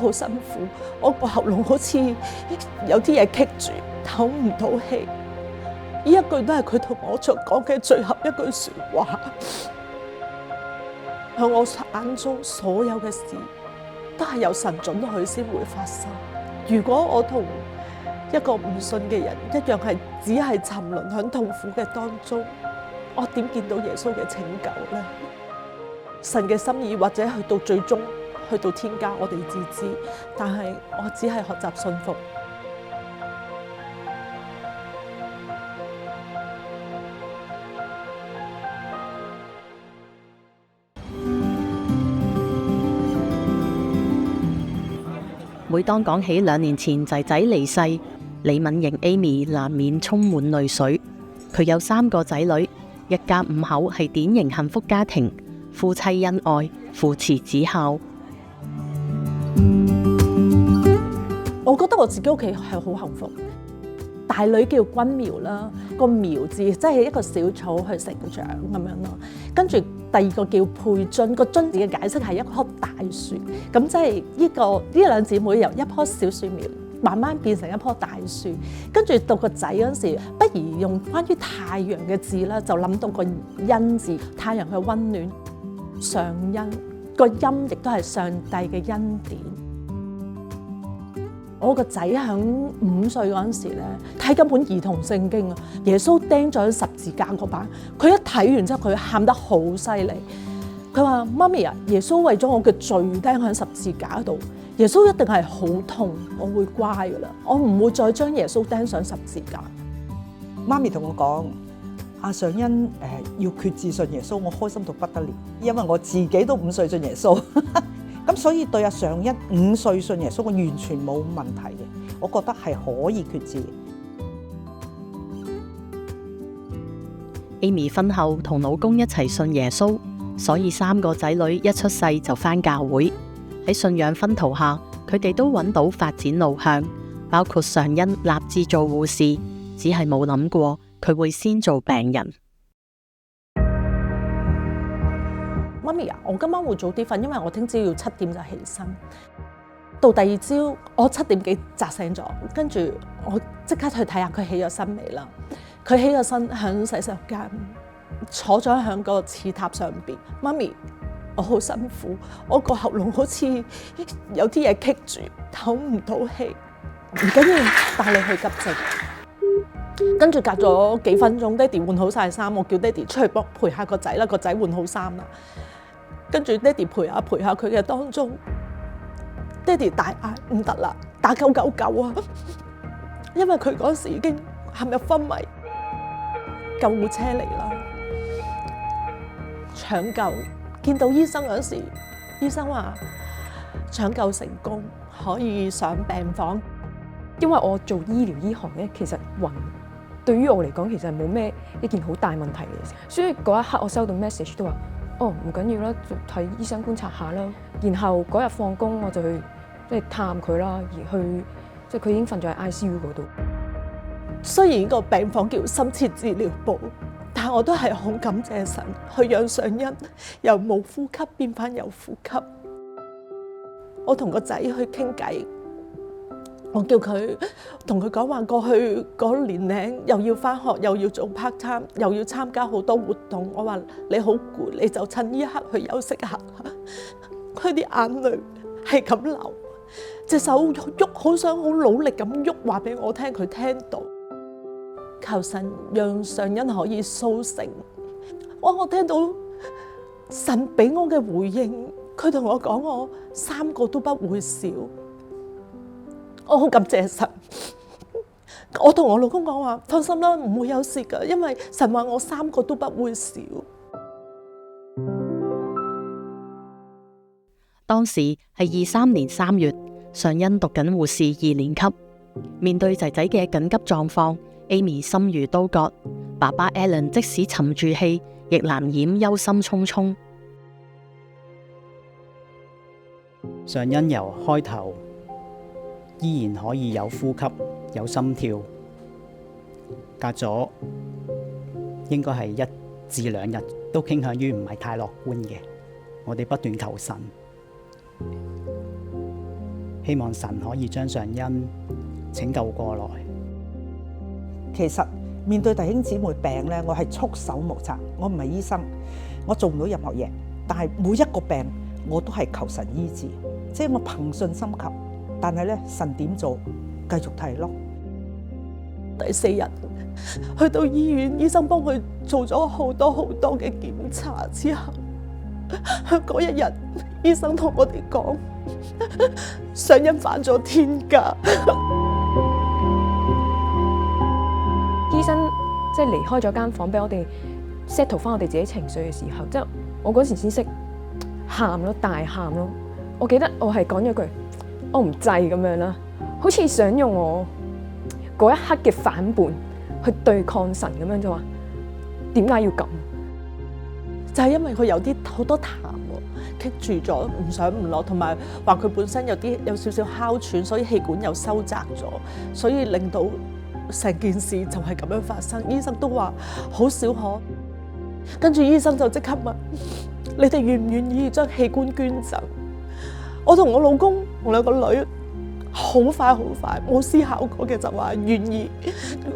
好辛苦，我個喉嚨好似有啲嘢棘住，唞唔到氣。呢一句都係佢同我所講嘅最後一句説話。喺我眼中，所有嘅事都係由神准許先會發生。如果我同一個唔信嘅人一樣，係只係沉淪喺痛苦嘅當中，我點見到耶穌嘅拯救呢？神嘅心意或者去到最終去到天家，我哋自知，但係我只係學習信服。每當講起2年前仔仔離世，李敏瑩 Amy 難免充滿淚水。佢有3個仔女，一家5口係典型幸福家庭，夫妻恩愛，父慈子孝。我覺得我自己屋企係好幸福。大女叫君苗啦，個苗字即係一個小草去成長咁樣咯。跟住第二個叫佩津，個津字嘅解釋係一棵大樹。咁即係呢兩姊妹由一棵小樹苗慢慢變成一棵大樹。跟住到個仔嗰陣時，不如用關於太陽嘅字啦，就諗到個恩字，太陽嘅溫暖，上恩，個恩亦都係上帝嘅恩典。我個仔喺5歲嗰陣時咧，睇緊本兒童聖經啊，耶穌釘咗喺十字架嗰版，佢一睇完之後，佢喊得好犀利。佢話：媽咪啊，耶穌為咗我嘅罪釘喺十字架度，耶穌一定係好痛，我會乖噶啦，我唔會再將耶穌釘上十字架。媽咪同我講：阿上恩要決志信耶穌，我開心到不得了，因為我自己都5歲信耶穌。咁所以對阿上恩5歲信耶穌，我完全冇問題嘅，我覺得係可以決志。Amy 婚後同老公一齊信耶穌，所以3個仔女一出世就返教會。喺信仰薰陶下，佢哋都揾到發展路向，包括上恩立志做護士，只係冇諗過佢會先做病人。媽咪啊，我今晚會早啲瞓，因為我聽朝要7點就起身。到第二朝，我7點幾扎醒咗，跟住我即刻去睇下佢起咗身未啦。佢起咗身，喺洗手間坐咗喺個廁塔上邊。媽咪，我好辛苦，我個喉嚨好似有啲嘢棘住，唞唔到氣，唔緊要，帶你去急症。跟住隔咗幾分鐘，爹哋換好晒衫，我叫爹哋出去幫陪下個仔啦，個仔換好衫啦。跟住爹哋陪下佢嘅當中，爹哋大嗌唔得啦，打999啊！因為佢嗰時已經陷入昏迷，救護車嚟啦，搶救。見到醫生嗰時，醫生話搶救成功，可以上病房。因為我做醫療醫行咧，其實暈對於我嚟講，其實係冇咩一件好大問題嘅。所以嗰一刻我收到 message 都話：哦，唔緊要啦，就睇醫生觀察下啦。然後嗰日放工我就去探佢啦，而去佢已經瞓咗喺 ICU 嗰度。雖然個病房叫深切治療部，但係我都係好感謝神，去讓上恩由冇呼吸變翻有呼吸。我同個仔去傾偈。我叫佢同佢講話，過去嗰年齡又要返學，又要做 part time， 又要參加好多活動。我話你好攰，你就趁呢一刻去休息下。佢啲眼淚係咁流，隻手喐，好想好努力咁喐，話俾我聽，佢聽到。求神讓上恩可以甦醒。我聽到神俾我嘅回應，佢同我講我3個都不會少。我好感謝神，我同我老公講話，放心啦，唔會有事噶，因為神話我3個都不會少。當時係23年3月，上恩讀緊護士2年級，面對仔仔嘅緊急狀況，Amy 心如刀割，爸爸 Alan 即使沉住氣，亦難掩憂心忡忡。上恩由開頭依然可以有呼吸、有心跳，隔咗應該係1至2日，都傾向於唔係太樂觀嘅。我哋不斷求神，希望神可以將上恩拯救過來。其實面對弟兄姊妹病咧，我係束手無策，我唔係醫生，我做唔到任何嘢。但係每一個病我都係求神醫治，即係我憑信心求。但係咧，神點做，繼續睇咯。第4日去到醫院，醫生幫佢做咗好多嘅檢查之後，嗰一日醫生同我哋講，上恩犯咗天家。醫生即係離開咗間房俾我哋 settle 翻我哋自己情緒嘅時候，即係我嗰時先識喊咯，大喊咯。我記得我係講咗句我唔制咁樣啦，好似想用我嗰一刻嘅反叛去對抗神咁樣，就話點解要咁？就係因為佢有好多痰喎，棘住咗，唔上唔落，同埋話佢本身有少少哮喘，所以氣管又收窄咗，所以令到成件事就係咁樣發生。醫生都話好少可，跟住醫生就即刻問：你哋願唔願意將器官捐贈？我同我老公同2個女好快冇思考過嘅就話願意。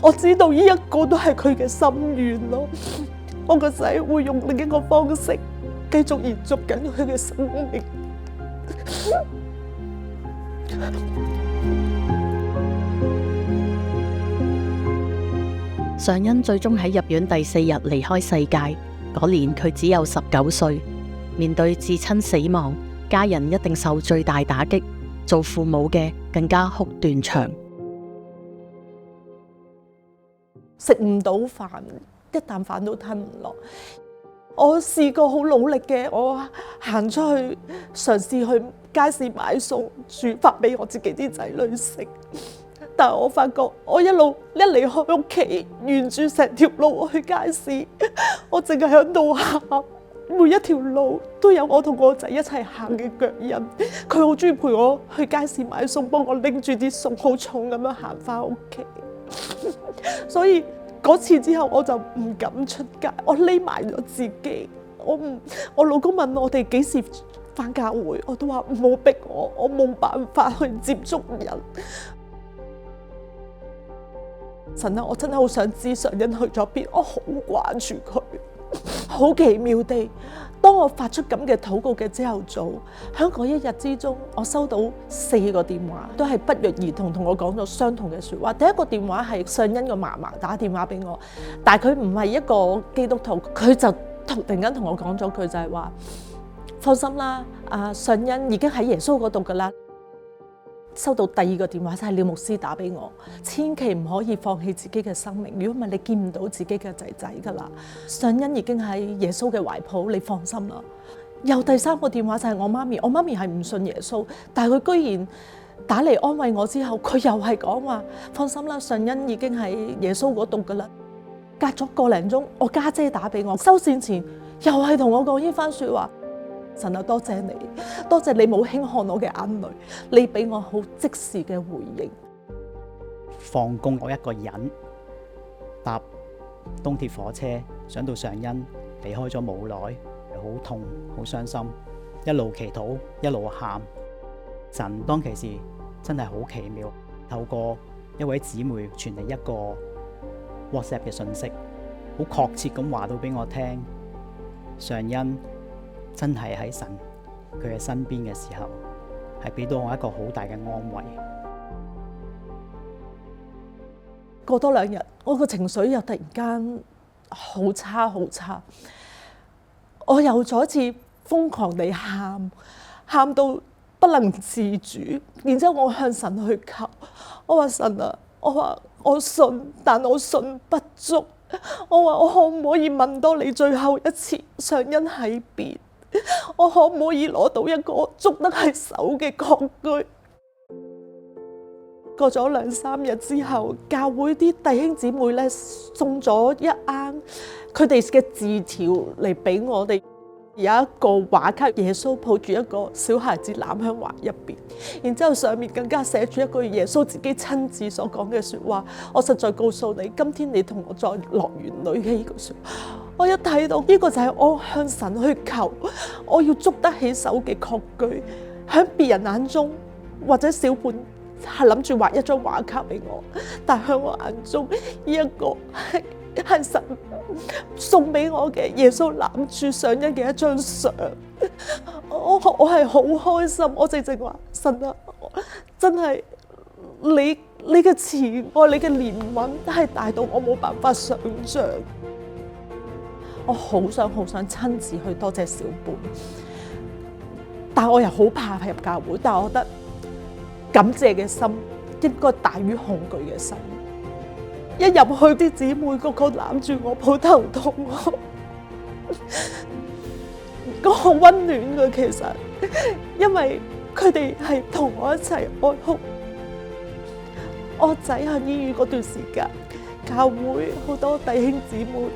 我知道呢一個都係佢嘅心願咯。我個仔會用另一個方式繼續延續緊佢嘅生命。上恩最終喺入院第4日離開世界。嗰年佢只有19歲，面對至親死亡，家人一定受最大打擊，做父母嘅更加哭斷腸。食唔到飯，一啖飯都吞唔落。我試過好努力嘅，我行出去嘗試去街市買餸煮飯俾我自己啲仔女食，但係我發覺我一離開屋企，沿住成條路去街市，我淨係喺度喊，每一條路都有我同我仔一齊行嘅腳印。佢好中意陪我去街市買餸，幫我拎住啲餸好重咁樣行翻屋企，所以嗰次之後我就唔敢出街，我匿埋咗自己。我老公問我哋幾時翻教會，我都話唔好逼我冇辦法去接觸人。神啊，我真係好想知上恩去咗邊，我好掛住佢。好奇妙地，當我發出咁嘅禱告嘅朝頭早，喺嗰一日之中，我收到4個電話，都係不約而同我講咗相同嘅說話。第一個電話係上恩個嫲嫲打電話俾我，但係佢唔係一個基督徒，佢就突然間同我講咗句就係話：放心啦，上恩已經喺耶穌嗰度噶啦。收到第2個電話就係廖牧師打俾我，千祈唔可以放棄自己嘅生命，如果唔係你見唔到自己嘅仔仔噶啦。上恩已經喺耶穌嘅懷抱，你放心啦。又第3個電話就係我媽咪，我媽咪係唔信耶穌，但係佢居然打嚟安慰我之後，佢又係講話放心啦，上恩已經喺耶穌嗰度噶啦。隔咗個零鐘，我家姐打俾我，收線前又係同我講呢番說話。神啊，多謝你，多謝你冇輕看我嘅眼淚，你俾我好即時嘅回應。放工我一個人搭東鐵火車上到上恩，離開咗冇耐，好痛好傷心，一路祈禱一路喊。神當其時真係好奇妙，透過一位姊妹傳嚟一個 WhatsApp 嘅信息，好確切咁話到俾我聽，上恩真係喺神佢嘅身邊嘅時候，係俾到我一個好大嘅安慰。過多2日，我個情緒又突然間好差，我又再一次瘋狂地喊到不能自主，然之後我向神去求，我話神啊，我話我信，但我信不足，我話我可唔可以問多你最後一次，上恩喺邊？我可唔可以攞到一個捉得喺手嘅確據？過咗2-3日之後，教會啲弟兄姊妹咧送咗一啱佢哋嘅字條嚟俾我哋，有一個畫卡，耶穌抱住一個小孩子攬喺懷入邊，然之後上面更加寫住一句耶穌自己親自所講嘅說話：我實在告訴你，今天你同我在樂園裏嘅呢句說話。我一睇到呢個就係我向神去求，我要捉得起手嘅確據，喺別人眼中或者小本係諗住畫一張畫卡俾我，但喺我眼中，呢一個係神送俾我嘅耶穌攬住上恩嘅一張相。我係好開心，我直話神啊，真係你嘅慈愛，你嘅憐憫係大到我冇辦法想像。我好想親自去多謝小本，但我又好怕入教會，但我覺得感謝嘅心應該大於恐懼嘅心。一入去啲姊妹個個攬住我抱頭痛我，個好溫暖嘅其實，因為佢哋係同我一齊哀哭。我仔喺醫院嗰段時間，教會好多弟兄姊妹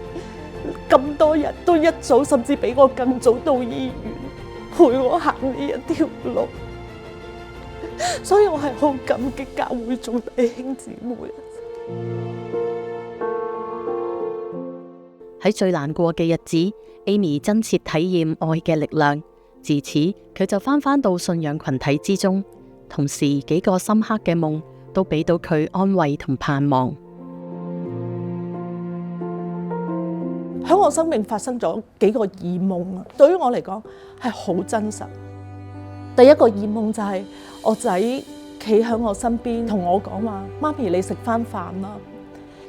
咁多人都一早甚至比我更早到醫院陪我行呢一條路，所以我係好感激教會眾弟兄姊妹。喺最難過嘅日子，Amy 真切體驗愛嘅力量。自此，佢就返到信仰群體之中，同時幾個深刻嘅夢都俾到佢安慰同盼望。喺我生命發生咗幾個異夢啊，對於我嚟講係好真實。第一個異夢就係我仔企喺我身邊，同我講話：媽咪，你食返飯啦。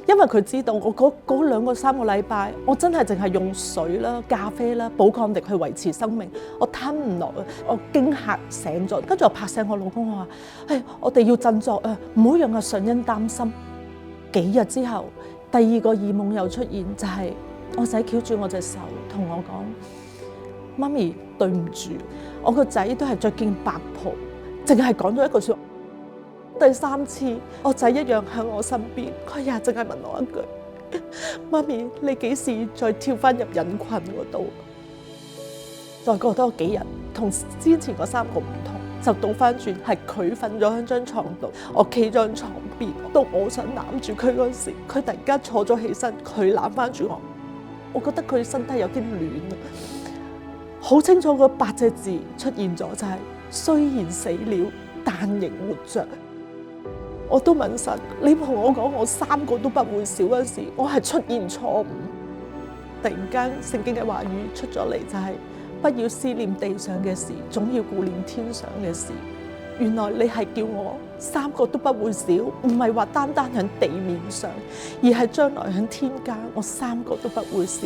因為佢知道我嗰2個3個禮拜，我真係淨係用水啦、咖啡啦、寶礦力去維持生命，我吞唔落啊！我驚嚇醒咗，跟住我拍醒我老公，我話：我哋要振作啊，唔好讓阿上恩擔心。幾日之後，第2個異夢又出現，就係我仔翹住我隻手，同我講：媽咪，對唔住，我個仔都係着件白袍，淨係講咗一句説話。第3次，我仔一樣喺我身邊，佢又淨係問我一句：媽咪，你幾時再跳翻入人群嗰度？再過多幾日，同之前嗰3個唔同，就倒翻轉，係佢瞓咗喺張床度，我企咗喺床邊。到我想攬住佢嗰時，佢突然間坐咗起身，佢攬翻住我。我覺得佢身體有啲暖啊，好清楚個8隻字出現咗，就係雖然死了，但仍活着。我都問神，你同我講我3個都不會少嗰時，我係出現錯誤。突然間聖經嘅話語出咗嚟，就係不要思念地上嘅事，總要顧念天上嘅事。原來你係叫我3個都不會少，唔係話單單喺地面上，而係將來喺天家，我3個都不會少。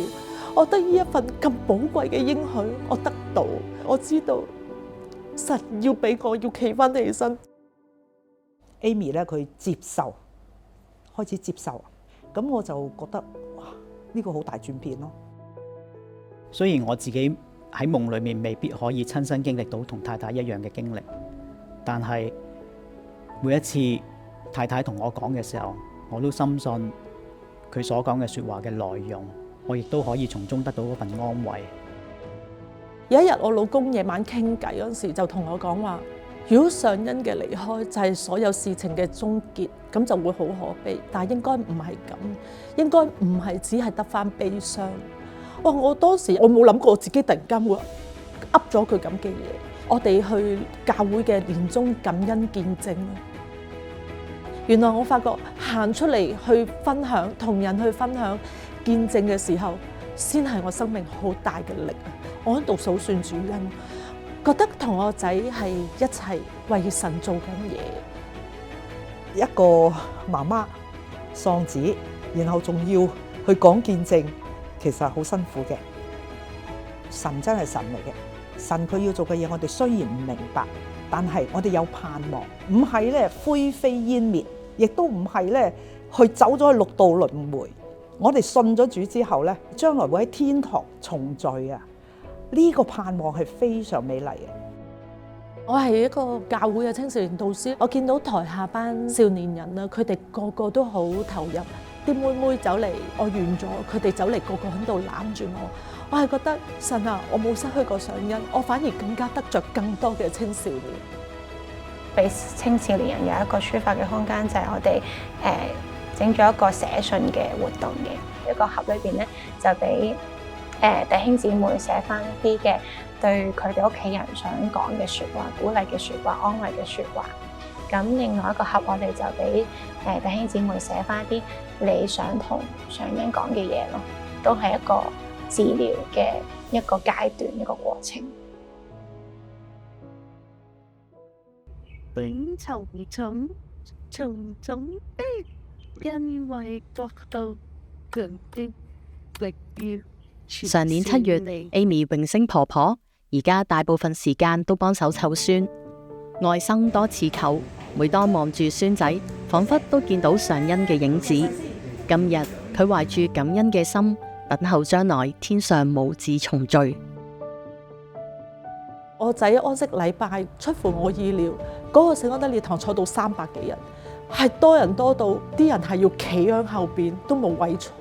我得呢一份咁寶貴嘅應許，我得到，我知道神要俾我要企翻起身。Amy 咧，佢接受，開始接受，咁我就覺得哇，呢個好大轉變咯。雖然我自己喺夢裏面未必可以親身經歷到同太太一樣嘅經歷，但係每一次太太同我講嘅時候，我都深信佢所講嘅說話嘅內容，我亦都可以從中得到嗰份安慰。有一日我老公夜晚傾偈嗰時就同我講話，如果上恩嘅離開就係所有事情嘅終結，咁就會好可悲。但係應該唔係咁，應該唔係只係得返悲傷。哇！我當時我冇諗過自己突然間會噏咗佢咁嘅嘢。我哋去教會嘅年終感恩見證，原來我發覺行出嚟去分享，同人去分享見證嘅時候，先係我生命好大嘅力啊！我喺度數算主恩。覺得同我仔係一齊為神做緊嘢。一個媽媽喪子，然後仲要去講見證，其實好辛苦嘅。神真係神嚟嘅，神佢要做嘅嘢，我哋雖然唔明白，但係我哋有盼望，唔係咧灰飛煙滅，亦都唔係咧去走咗去六道輪迴。我哋信咗主之後咧，將來會喺天堂重聚啊！呢個盼望係非常美麗嘅。我係一個教會嘅青少年導師，我見到台下班少年人啦，佢哋個個都好投入，啲妹妹走嚟，我完咗，佢哋走嚟個個喺度攬住我係覺得神啊，我冇失去過上恩，我反而更加得着更多嘅青少年，俾青少年人有一個抒發嘅空間，就係我哋整咗一個寫信嘅活動嘅一個盒裏邊咧，就俾弟兄姊妹寫翻一啲嘅對佢哋屋企人想講嘅説話、鼓勵嘅説話、安慰嘅説話。咁另外一個盒我哋就俾弟兄姊妹寫翻啲你想同上恩講嘅嘢咯，都係一個治療嘅一個階段、一個過程。永沉重，重重的，因為國度強啲力要。上年7月，Amy 榮升婆婆，而家大部分時間都幫手湊孫。外甥多次求，每當望住孫仔，彷彿都見到上恩嘅影子。今日佢懷住感恩嘅心，等候將來天上母子重聚。我仔安息禮拜出乎我意料，嗰個聖安德烈堂坐到300幾人，係多人多到啲人係要企喺後邊都冇位坐。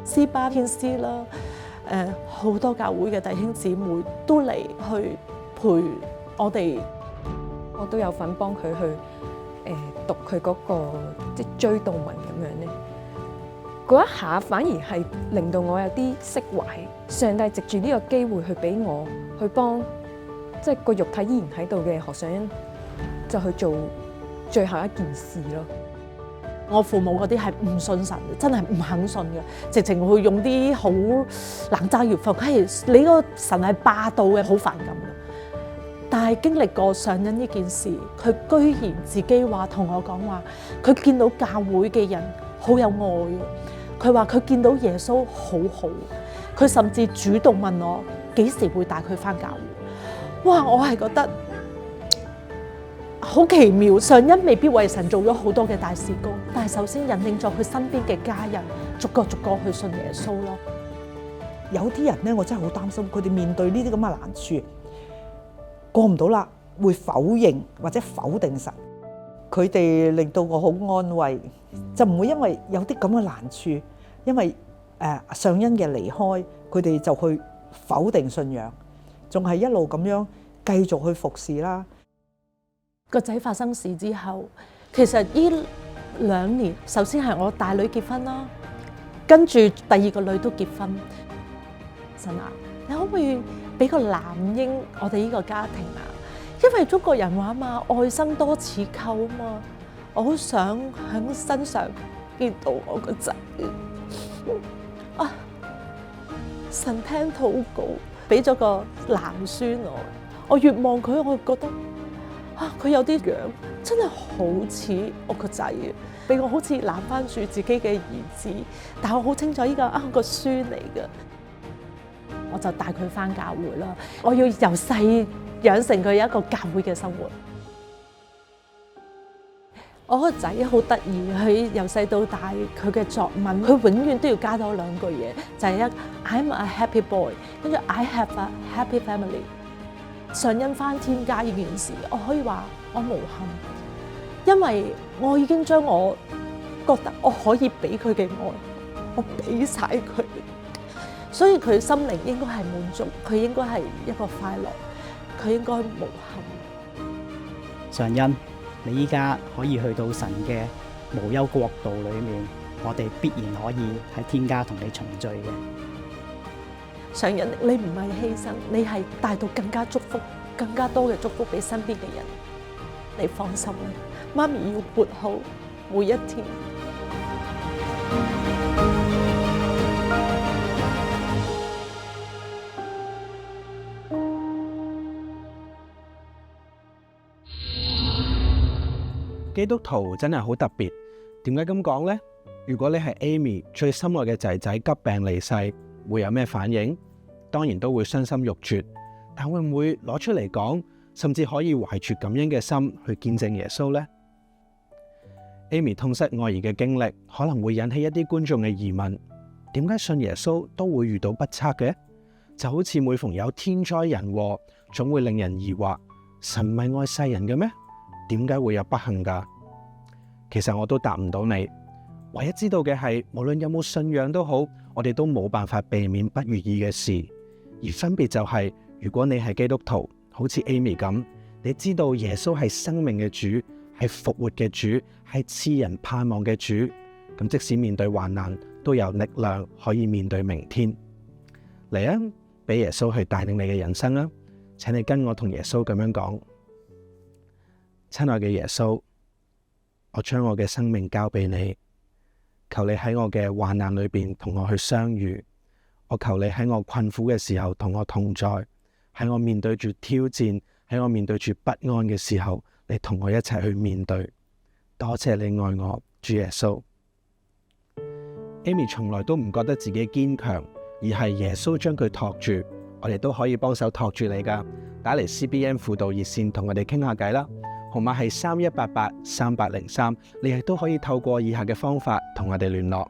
詩班天師啦，好多教會嘅弟兄姊妹都嚟去陪我哋。我都有份幫佢去讀佢嗰個即係追悼文咁樣咧。嗰一下反而係令到我有啲釋懷，上帝藉住呢個機會去俾我去幫，即係個肉體依然喺度嘅何上恩，就去做最後一件事咯。我父母嗰啲係唔信神嘅，真係唔肯信嘅，直情會用啲好冷嘲熱諷，係你個神係霸道嘅，好反感嘅。但係經歷過上恩呢件事，佢居然自己話同我講話，佢見到教會嘅人好有愛，佢話佢見到耶穌好好，佢甚至主動問我幾時會帶佢返教會。哇！我係覺得好奇妙，上恩未必為神做咗好多嘅大事工，但係首先引領咗佢身邊嘅家人逐個去信耶穌咯。有啲人咧，我真係好擔心佢哋面對呢啲咁嘅難處，過唔到啦，會否認或者否定神。佢哋令到我好安慰，就唔會因為有啲咁嘅難處，因為上恩嘅離開，佢哋就去否定信仰，仲係一路咁樣繼續去服侍啦。個仔發生事之後，其實呢2年，首先係我大女結婚啦，跟住第2個女都結婚。神啊，你可唔可以俾個男嬰我哋呢個家庭啊？因為中國人話嘛，愛生多似溝啊嘛，我好想喺身上見到我個仔啊！神聽禱告，俾咗個男孫我越望佢，我覺得。佢有啲樣真係好似我個仔嘅，俾我好似攬翻住自己嘅兒子，但我好清楚呢個個孫嚟嘅，我就帶佢翻教會啦。我要由細養成佢有一個教會嘅生活。我個仔好得意，佢由細到大佢嘅作文，佢永遠都要加多2句嘢，就係I'm a happy boy， 跟住 I have a happy family。上恩翻天家呢件事，我可以話我無憾，因為我已經將我覺得我可以俾佢嘅愛，我俾晒佢，所以佢心靈應該係滿足，佢應該係一個快樂，佢應該無憾。上恩，你依家可以去到神嘅無憂國度裏面，我哋必然可以喺天家同你重聚嘅。上恩，你唔係犧牲，你係帶到更加祝福，更加多嘅祝福俾身邊嘅人。你放心啦，媽咪要活好每一天。基督徒真係好特別，點解咁講呢？如果你係 Amy 最心愛嘅仔仔急病離世，會有咩反應？當然都會傷心欲絕，但會唔會攞出嚟講，甚至可以懷住感恩嘅心去見證耶穌呢？ Amy 痛失愛兒嘅經歷，可能會引起一啲觀眾嘅疑問：點解信耶穌都會遇到不測嘅？就好似每逢有天災人禍，總會令人疑惑，神唔係愛世人嘅咩？點解會有不幸㗎？其實我都答唔到你。唯一知道嘅係，無論有冇信仰都好，我哋都冇辦法避免不如意嘅事。而分別就係，如果你係基督徒，好似 Amy 咁，你知道耶穌係生命嘅主，係復活嘅主，係賜人盼望嘅主，咁即使面對患難，都有力量可以面對明天。嚟啊，俾耶穌去帶領你嘅人生啊！請你跟我同耶穌咁樣講：親愛嘅耶穌，我將我嘅生命交俾你，求你喺我嘅患難裏邊同我去相遇。我求你喺我困苦嘅時候同我同在，喺我面對住挑戰，喺我面對住不安嘅時候，你同我一齊去面對。多謝你愛我，主耶穌。Amy 從來都唔覺得自己堅強，而係耶穌將佢托住。我哋都可以幫手托住你噶，打嚟 CBN 輔導熱線同我哋傾下偈啦。號碼係31883803，你亦都可以透過以下嘅方法同我哋聯絡。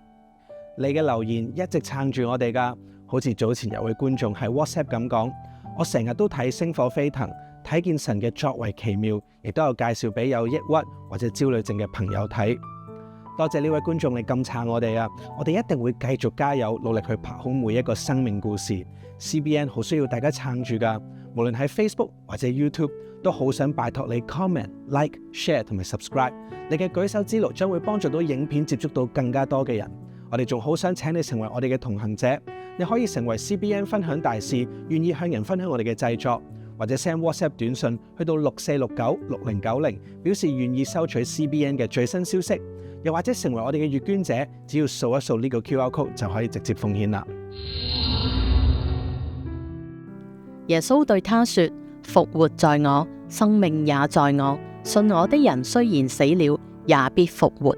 你嘅留言一直撐住我哋噶，好似早前有位觀眾喺 WhatsApp 咁講，我成日都睇星火飛騰，睇見神嘅作為奇妙，亦都有介紹俾有抑鬱或者焦慮症嘅朋友睇。多謝呢位觀眾你咁撐我哋啊！我哋一定會繼續加油，努力去拍好每一個生命故事。CBN 好需要大家撐住噶，無論喺 Facebook 或者 YouTube， 都好想拜託你 comment、like、share 同埋 subscribe。你嘅舉手之勞將會幫助到影片接觸到更加多嘅人。我哋仲好想請你成為我哋嘅同行者，你可以成為 CBN 分享大使，願意向人分享我哋嘅製作，或者 send WhatsApp 短信去到64696090，表示願意收取 CBN 嘅最新消息。又或者成為我哋嘅月捐者，只要掃一掃呢個 QR code 就可以直接奉獻啦。耶穌對他說：復活在我，生命也在我。信我的人雖然死了，也必復活。